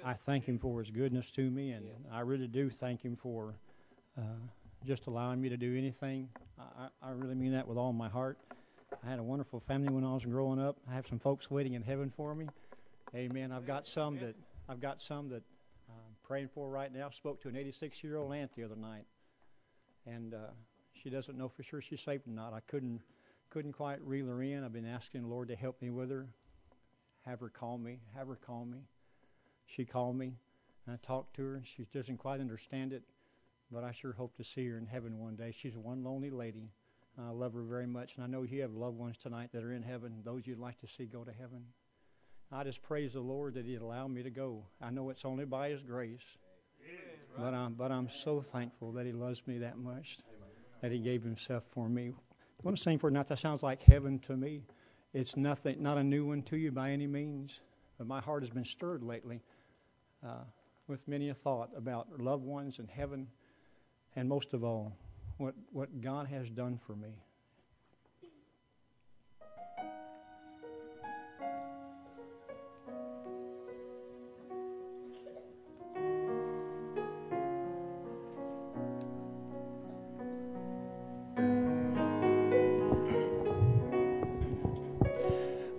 I thank Him for His goodness to me, and I really do thank Him for uh, just allowing me to do anything. I really mean that with all my heart. I had a wonderful family when I was growing up. I have some folks waiting in heaven for me. Amen. I've got some that I'm praying for right now. Spoke to an 86-year-old aunt the other night, and she doesn't know for sure she's saved or not. I couldn't quite reel her in. I've been asking the Lord to help me with her. Have her call me. She called me, and I talked to her. She doesn't quite understand it, but I sure hope to see her in heaven one day. She's one lonely lady. I love her very much, and I know you have loved ones tonight that are in heaven, those you'd like to see go to heaven. I just praise the Lord that He'd allow me to go. I know it's only by His grace, but I'm so thankful that He loves me that much, that He gave Himself for me. I want to sing for tonight. That sounds like heaven to me. It's nothing, not a new one to you by any means, but my heart has been stirred lately with many a thought about loved ones and heaven, and most of all, what God has done for me.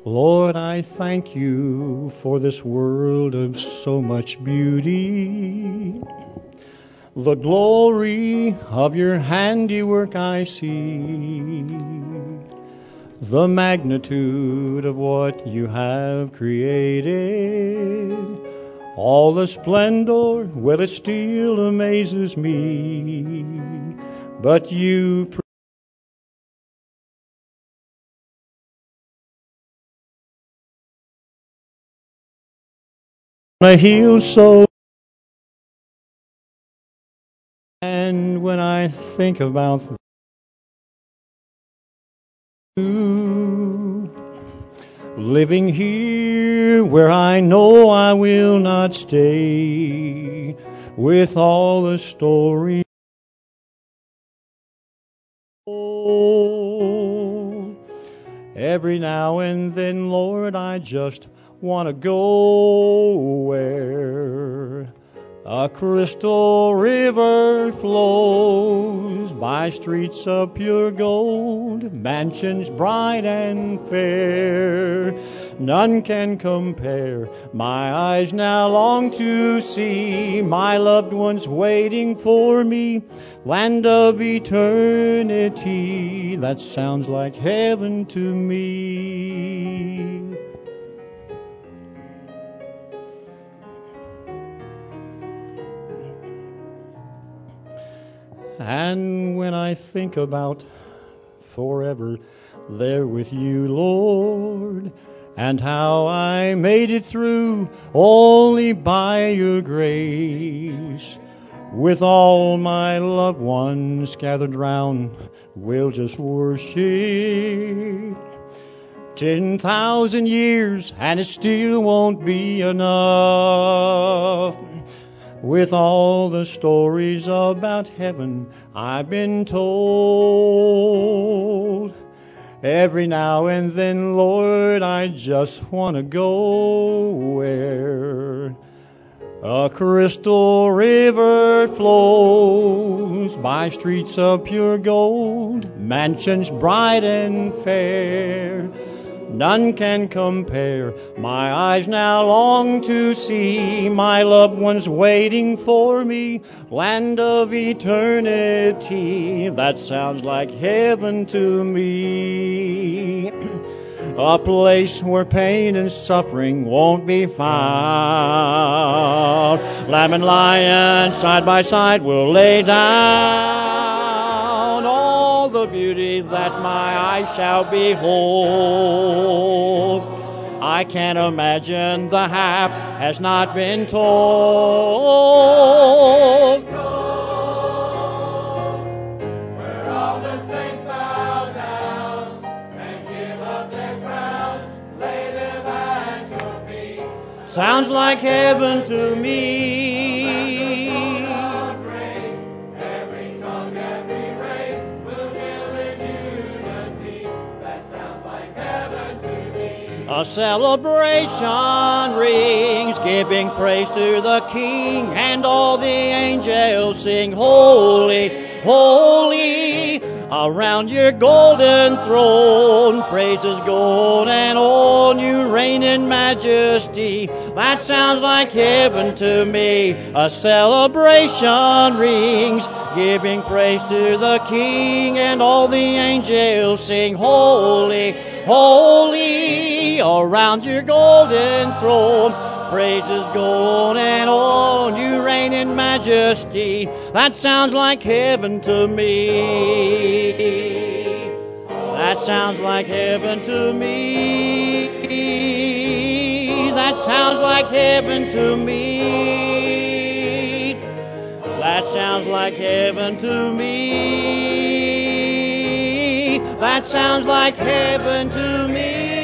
Lord, I thank You for this world of so much beauty. The glory of Your handiwork I see. The magnitude of what You have created. All the splendor, well, it still amazes me. But You heal so. And when I think about You, living here where I know I will not stay, with all the stories told. Every now and then, Lord, I just want to go where a crystal river flows by streets of pure gold, mansions bright and fair. None can compare. My eyes now long to see my loved ones waiting for me. Land of eternity, that sounds like heaven to me. And when I think about forever there with You, Lord, and how I made it through only by Your grace, with all my loved ones gathered round, we'll just worship 10,000 years and it still won't be enough. With all the stories about heaven I've been told, every now and then, Lord, I just want to go where a crystal river flows by streets of pure gold, mansions bright and fair. None can compare. My eyes now long to see my loved ones waiting for me. Land of eternity, that sounds like heaven to me. A place where pain and suffering won't be found. Lamb and lion side by side will lay down all the beauty that my eyes shall behold. I can't imagine the half has not been told. Sounds like heaven to me. Every tongue, every race will hail in unity. That sounds like heaven to me. A celebration rings, giving praise to the King, and all the angels sing, holy, holy. Around your golden throne, praises go on and on. You reign in majesty. That sounds like heaven to me. A celebration rings, giving praise to the King, and all the angels sing, holy, holy. Around your golden throne, praises go on and on. You reign in majesty. That sounds like heaven to me. That sounds like heaven to me. That sounds like heaven to me. That sounds like heaven to me. That sounds like heaven to me.